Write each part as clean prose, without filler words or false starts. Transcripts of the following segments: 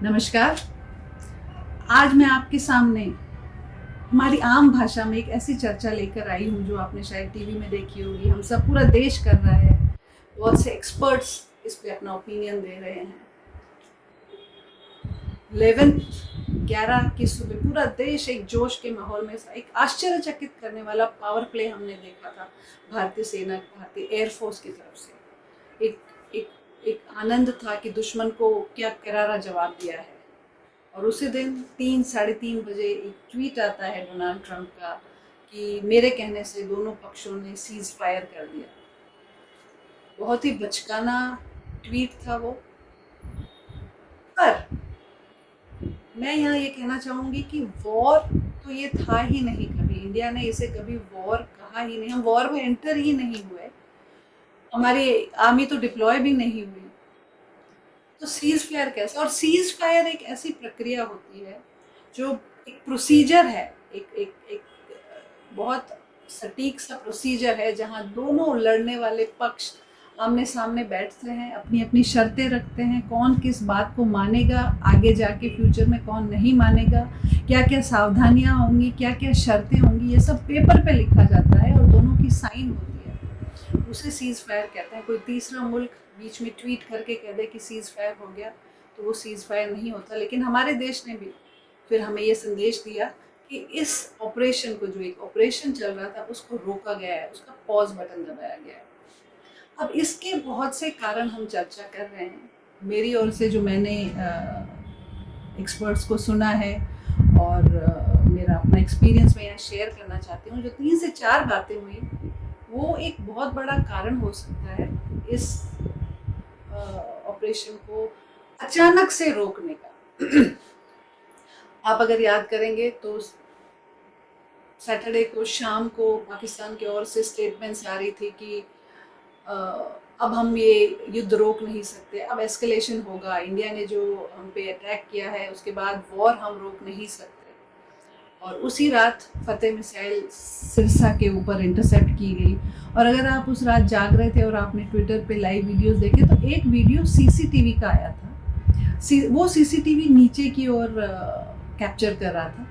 नमस्कार। आज मैं आपके सामने हमारी आम भाषा में एक ऐसी चर्चा लेकर आई हूँ जो आपने शायद टीवी में देखी होगी। हम सब, पूरा देश कर रहा है, बहुत से एक्सपर्ट्स इस पे अपना ओपिनियन दे रहे हैं। 11 की सुबह पूरा देश एक जोश के माहौल में, एक आश्चर्यचकित करने वाला पावर प्ले हमने देखा था भारतीय सेना, भारतीय एयरफोर्स की तरफ से। एक एक एक आनंद था कि दुश्मन को क्या करारा जवाब दिया है। और उसी दिन 3-3:30 बजे एक ट्वीट आता है डोनाल्ड ट्रंप का कि मेरे कहने से दोनों पक्षों ने सीज फायर कर दिया। बहुत ही बचकाना ट्वीट था वो। पर मैं यहाँ ये कहना चाहूँगी कि वॉर तो ये था ही नहीं, कभी इंडिया ने इसे कभी वॉर कहा ही नहीं। हम वॉर में एंटर ही नहीं हुए, हमारी आर्मी तो डिप्लॉय भी नहीं हुई। तो सीज फायर कैसे? और सीज फायर एक ऐसी प्रक्रिया होती है जो एक प्रोसीजर है, एक एक एक बहुत सटीक सा प्रोसीजर है, जहाँ दोनों लड़ने वाले पक्ष आमने सामने बैठते हैं, अपनी अपनी शर्तें रखते हैं, कौन किस बात को मानेगा, आगे जाके फ्यूचर में कौन नहीं मानेगा, क्या क्या सावधानियां होंगी, क्या क्या शर्तें होंगी, ये सब पेपर पे लिखा जाता है और दोनों की साइन होती है। उसे सीज फायर कहते हैं। कोई तीसरा मुल्क बीच में ट्वीट करके कह दे कि सीज फायर हो गया तो वो सीज फायर नहीं होता। लेकिन हमारे देश ने भी फिर हमें ये संदेश दिया कि इस ऑपरेशन को, जो एक ऑपरेशन चल रहा था, उसको रोका गया है, उसका पॉज बटन दबाया गया है। अब इसके बहुत से कारण हम चर्चा कर रहे हैं। मेरी ओर से जो मैंने एक्सपर्ट्स को सुना है और मेरा अपना एक्सपीरियंस मैं यहाँ शेयर करना चाहती हूँ। जो 3 से 4 बातें हुई, वो एक बहुत बड़ा कारण हो सकता है इस ऑपरेशन को अचानक से रोकने का। आप अगर याद करेंगे तो सैटरडे को शाम को पाकिस्तान की ओर से स्टेटमेंट्स आ रही थी कि अब हम ये युद्ध रोक नहीं सकते, अब एस्केलेशन होगा, इंडिया ने जो हम पे अटैक किया है उसके बाद वॉर हम रोक नहीं सकते। और उसी रात फतेह मिसाइल सिरसा के ऊपर इंटरसेप्ट की गई। और अगर आप उस रात जाग रहे थे और आपने ट्विटर पे लाइव वीडियोस देखे तो एक वीडियो सीसीटीवी का आया था। वो सीसीटीवी नीचे की ओर कैप्चर कर रहा था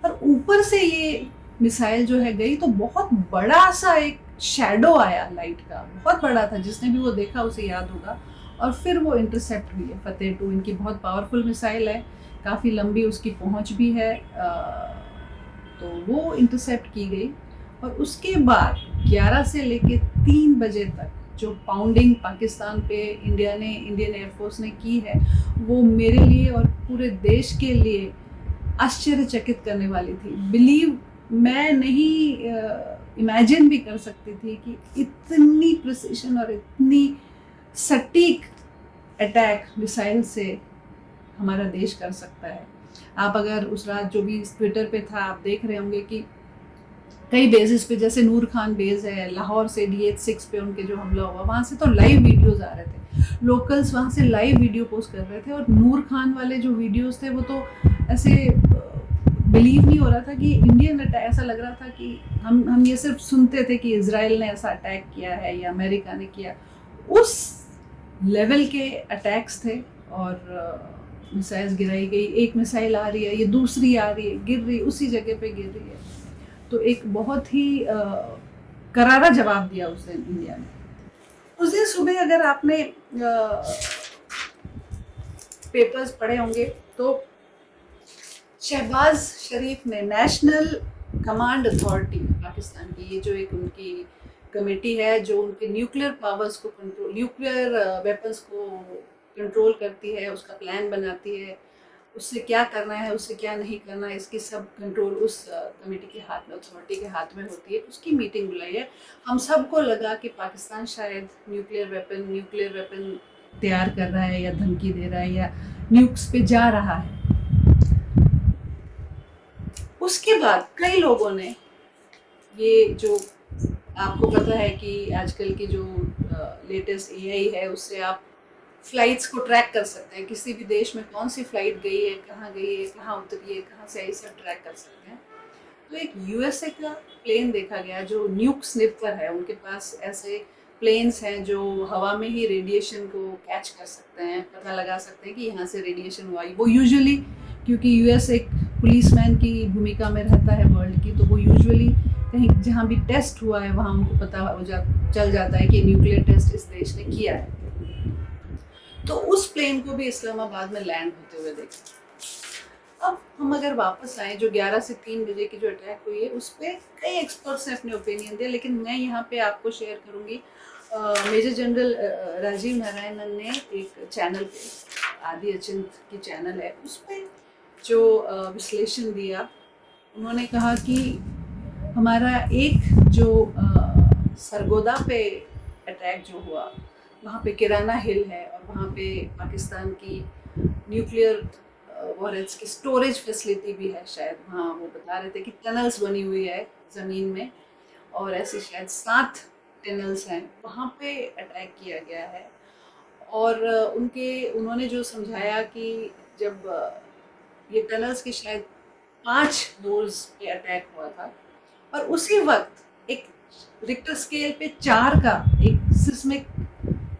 और ऊपर से ये मिसाइल जो है गई तो बहुत बड़ा सा एक शैडो आया लाइट का, बहुत बड़ा था। जिसने भी वो देखा उसे याद होगा। और फिर वो इंटरसेप्ट हुई है फतेह 2। इनकी बहुत पावरफुल मिसाइल है, काफ़ी लंबी उसकी पहुंच भी है। तो वो इंटरसेप्ट की गई और उसके बाद 11 से लेके 3 बजे तक जो पाउंडिंग पाकिस्तान पे इंडियन एयरफोर्स ने की है, वो मेरे लिए और पूरे देश के लिए आश्चर्यचकित करने वाली थी। मैं नहीं इमेजिन भी कर सकती थी कि इतनी प्रिसिशन और इतनी सटीक अटैक मिसाइल से हमारा देश कर सकता है। आप अगर उस रात जो भी ट्विटर पे था, आप देख रहे होंगे कि कई बेसिस पे, जैसे नूर खान बेस है लाहौर से, DH-6 पे उनके जो हमला हुआ, वहाँ से तो लाइव वीडियोस आ रहे थे। लोकल्स वहाँ से लाइव वीडियो पोस्ट कर रहे थे और नूर खान वाले जो वीडियोस थे वो तो ऐसे बिलीव नहीं हो रहा था कि इंडियन अटैक। ऐसा लग रहा था कि हम ये सिर्फ सुनते थे कि इजराइल ने ऐसा अटैक किया है या अमेरिका ने किया। उस लेवल के अटैक्स थे और मिसाइल्स गिराई गई। एक मिसाइल आ रही है, ये दूसरी आ रही है, गिर रही, उसी जगह पे गिर रही है। तो एक बहुत ही करारा जवाब दिया उस दिन इंडिया ने। उस दिन सुबह अगर आपने पेपर्स पढ़े होंगे तो शहबाज शरीफ ने, नेशनल कमांड अथॉरिटी पाकिस्तान की, ये जो एक उनकी कमेटी है जो उनके न्यूक्लियर पावर्स को कंट्रोल, न्यूक्लियर वेपन्स को कंट्रोल करती है, उसका प्लान बनाती है, उससे क्या करना है, उससे क्या नहीं करना है, इसकी सब कंट्रोल उस कमेटी के हाथ में, अथॉरिटी के हाथ में होती है। उसकी मीटिंग बुलाई है। हम सबको लगा कि पाकिस्तान शायद न्यूक्लियर वेपन तैयार कर रहा है या धमकी दे रहा है या न्यूक्स पे जा रहा है। उसके बाद कई लोगों ने, ये जो आपको पता है कि आजकल की जो लेटेस्ट AI है, उससे आप फ्लाइट्स को ट्रैक कर सकते हैं, किसी भी देश में कौन सी फ्लाइट गई है, कहाँ उतरी है, कहाँ से आई, सब ट्रैक कर सकते हैं। तो एक USA का प्लेन देखा गया जो न्यूक स्निपर है, उनके पास ऐसे प्लेन्स हैं जो हवा में ही रेडिएशन को कैच कर सकते हैं, पता लगा सकते हैं कि यहाँ से रेडिएशन हुआ। वो यूजुअली, क्योंकि यूएस एक पुलिसमैन की भूमिका में रहता है वर्ल्ड की, तो वो यूजुअली कहीं जहाँ भी टेस्ट हुआ है वहाँ उनको पता चल जाता है कि न्यूक्लियर टेस्ट इस देश ने किया है। तो उस प्लेन को भी इस्लामाबाद में लैंड होते हुए देखा। अब हम अगर वापस आए, जो 11 से 3 बजे की जो अटैक हुई है उस पर कई एक्सपर्ट्स ने अपने ओपिनियन दिए, लेकिन मैं यहाँ पे आपको शेयर करूँगी मेजर जनरल राजीव नारायणन ने एक चैनल पे, आदि अचिंत की चैनल है, उस पर जो विश्लेषण दिया। उन्होंने कहा कि हमारा एक जो सरगोदा पे अटैक जो हुआ, वहाँ पे किराना हिल है और वहाँ पे पाकिस्तान की न्यूक्लियर वॉरेट्स की स्टोरेज फैसिलिटी भी है शायद। वहाँ वो बता रहे थे कि टनल्स बनी हुई है ज़मीन में, और ऐसी शायद 7 टनल्स हैं, वहाँ पे अटैक किया गया है। और उन्होंने जो समझाया कि जब ये टनल्स की शायद 5 डोर्स पे अटैक हुआ था, और उसी वक्त एक रिक्टर स्केल पे 4 का एक सिस्मिक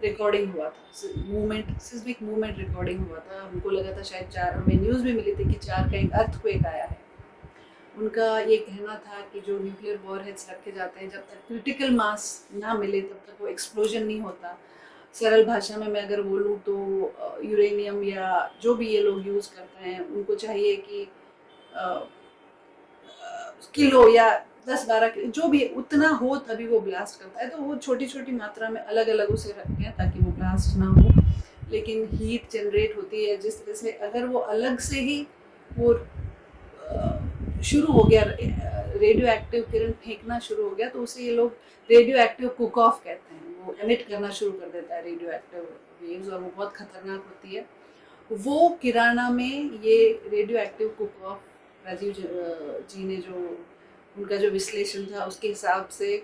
रिकॉर्डिंग हुआ था, सिस्मिक मूवमेंट रिकॉर्डिंग हुआ था। हमको लगा था शायद 4, हमें न्यूज़ भी मिली थी कि 4 का एक अर्थक्वेक आया है। उनका ये कहना था कि जो न्यूक्लियर वॉरहेड्स रखे जाते हैं, जब तक क्रिटिकल मास ना मिले तब तक वो एक्सप्लोजन नहीं होता। सरल भाषा में मैं अगर बोलूँ तो यूरेनियम या जो भी ये लोग यूज़ करते हैं, उनको चाहिए कि किलो या 10-12 किलो जो भी उतना हो तभी वो ब्लास्ट करता है। तो वो छोटी छोटी मात्रा में अलग अलग उसे रखते हैं ताकि वो ब्लास्ट ना हो, लेकिन हीट जनरेट होती है जिस तरह से। अगर वो अलग से ही वो शुरू हो गया, रेडियो एक्टिव किरण फेंकना शुरू हो गया, तो उसे ये लोग रेडियो एक्टिव कुक ऑफ कहते हैं। वो एमिट करना शुरू कर देता है रेडियो एक्टिव वेव्स, और वो बहुत खतरनाक होती है। वो किराना में ये radio active cook off, Rajiv ji ने जो उनका जो विश्लेषण था उसके हिसाब से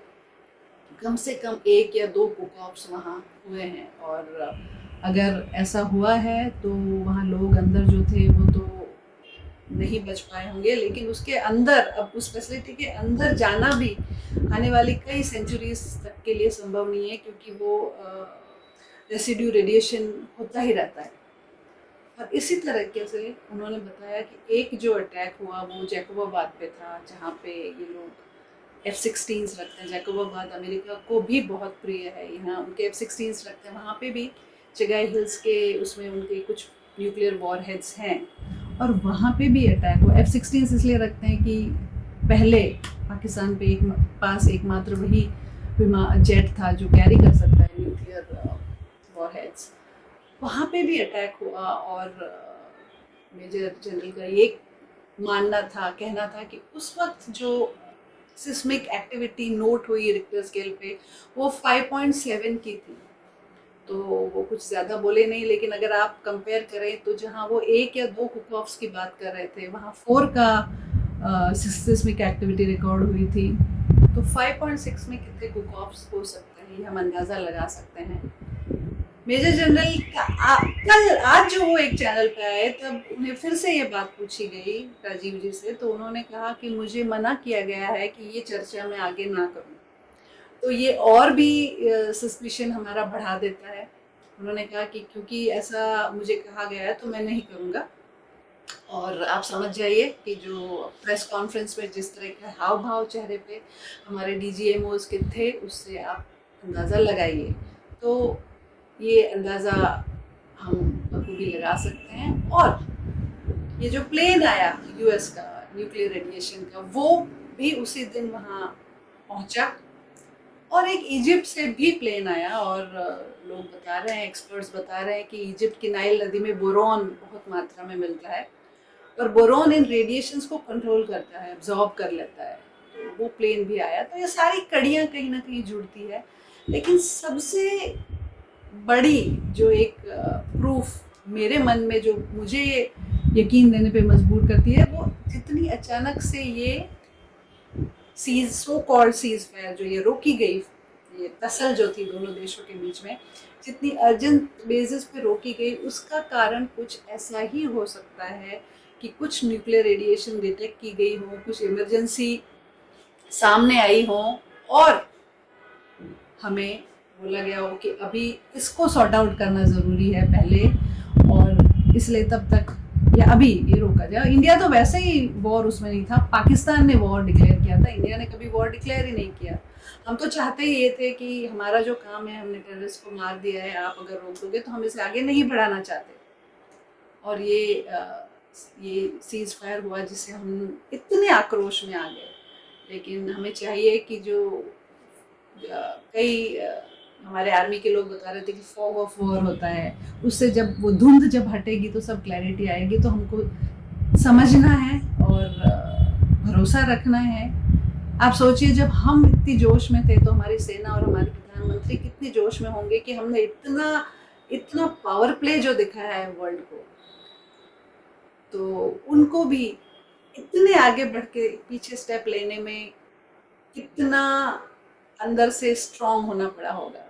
कम 1 या 2 कुक ऑफ्स वहाँ हुए हैं। और अगर ऐसा हुआ है तो वहाँ लोग अंदर जो थे वो तो नहीं बच पाए होंगे, लेकिन उसके अंदर, अब उस फैसिलिटी के अंदर जाना भी आने वाली कई सेंचुरीज तक के लिए संभव नहीं है, क्योंकि वो रेसिड्यू रेडिएशन होता ही रहता है। और इसी तरीके से उन्होंने बताया कि एक जो अटैक हुआ वो जैकोबाबाद पे था, जहाँ पे ये लोग F-16s रखते हैं। जैकोबाबाद अमेरिका को भी बहुत प्रिय है, यहाँ उनके F-16s रखते हैं। वहाँ पे भी चगाई हिल्स के उसमें उनके कुछ न्यूक्लियर वॉरहेड्स हैं, और वहाँ पे भी अटैक हुआ। F-16s इसलिए रखते हैं कि पहले पाकिस्तान पे पास एकमात्र वही विमान जेट था जो कैरी कर सकता है न्यूक्लियर वॉरहेड्स। वहाँ पे भी अटैक हुआ, और मेजर जनरल का ये मानना था, कहना था कि उस वक्त जो सिस्मिक एक्टिविटी नोट हुई रिक्टर स्केल पे वो 5.7 की थी। तो वो कुछ ज़्यादा बोले नहीं, लेकिन अगर आप कंपेयर करें तो जहाँ वो 1 या 2 कुक ऑफ्स की बात कर रहे थे, वहाँ 4 का सिस्मिक एक्टिविटी रिकॉर्ड हुई थी। तो 5.6 में कितने कुक ऑफ्स हो सकते हैं, ये हम अंदाज़ा लगा सकते हैं। मेजर जनरल कल आज जो वो एक चैनल पे आए, तब उन्हें फिर से ये बात पूछी गई राजीव जी से, तो उन्होंने कहा कि मुझे मना किया गया है कि ये चर्चा मैं आगे ना करूं। तो ये और भी सस्पिशन हमारा बढ़ा देता है। उन्होंने कहा कि क्योंकि ऐसा मुझे कहा गया है तो मैं नहीं करूँगा। और आप समझ जाइए कि जो प्रेस कॉन्फ्रेंस में जिस तरह का हाव भाव चेहरे पे हमारे DGMOs के थे, उससे आप अंदाज़ा लगाइए। तो ये अंदाज़ा हम बखूबी लगा सकते हैं। और ये जो प्लेन आया US का न्यूक्लियर रेडिएशन का, वो भी उसी दिन वहाँ पहुँचा। और एक इजिप्ट से भी प्लेन आया, और लोग बता रहे हैं, एक्सपर्ट्स बता रहे हैं कि इजिप्ट की नाइल नदी में बोरॉन बहुत मात्रा में मिलता है, और बोरॉन इन रेडिएशंस को कंट्रोल करता है, एब्जॉर्ब कर लेता है। तो वो प्लेन भी आया। तो ये सारी कड़ियाँ कहीं ना कहीं जुड़ती है, लेकिन सबसे बड़ी जो एक प्रूफ मेरे मन में जो मुझे यकीन देने पे मजबूर करती है, वो जितनी अचानक से ये सो कॉल्ड सीज फायर जो ये रोकी गई, ये तसल जो थी दोनों देशों के बीच में, जितनी अर्जेंट बेसिस पे रोकी गई, उसका कारण कुछ ऐसा ही हो सकता है कि कुछ न्यूक्लियर रेडिएशन डिटेक्ट की गई हो, कुछ इमरजेंसी सामने आई हो, और हमें बोला गया हो कि अभी इसको सॉर्ट आउट करना ज़रूरी है पहले, और इसलिए तब तक या अभी ये रोका जाए। इंडिया तो वैसे ही वॉर उसमें नहीं था, पाकिस्तान ने वॉर डिक्लेयर किया था, इंडिया ने कभी वॉर डिक्लेयर ही नहीं किया। हम तो चाहते ही ये थे कि हमारा जो काम है, हमने टेररिस्ट को मार दिया है, आप अगर रोक दोगे तो हम इसे आगे नहीं बढ़ाना चाहते। और ये सीज फायर हुआ जिससे हम इतने आक्रोश में आ गए। लेकिन हमें चाहिए कि जो कई हमारे आर्मी के लोग बता रहे थे कि फॉग ऑफ वॉर होता है, उससे जब वो धुंध जब हटेगी तो सब क्लैरिटी आएगी। तो हमको समझना है और भरोसा रखना है। आप सोचिए जब हम इतनी जोश में थे तो हमारी सेना और हमारे प्रधानमंत्री कितनी जोश में होंगे कि हमने इतना इतना पावर प्ले जो दिखाया है वर्ल्ड को, तो उनको भी इतने आगे बढ़ के पीछे स्टेप लेने में कितना अंदर से स्ट्रांग होना पड़ा होगा।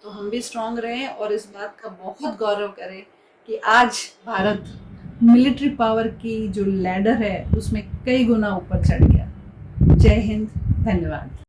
तो हम भी स्ट्रांग रहें और इस बात का बहुत गौरव करें कि आज भारत मिलिट्री पावर की जो लैडर है उसमें कई गुना ऊपर चढ़ गया। जय हिंद, धन्यवाद।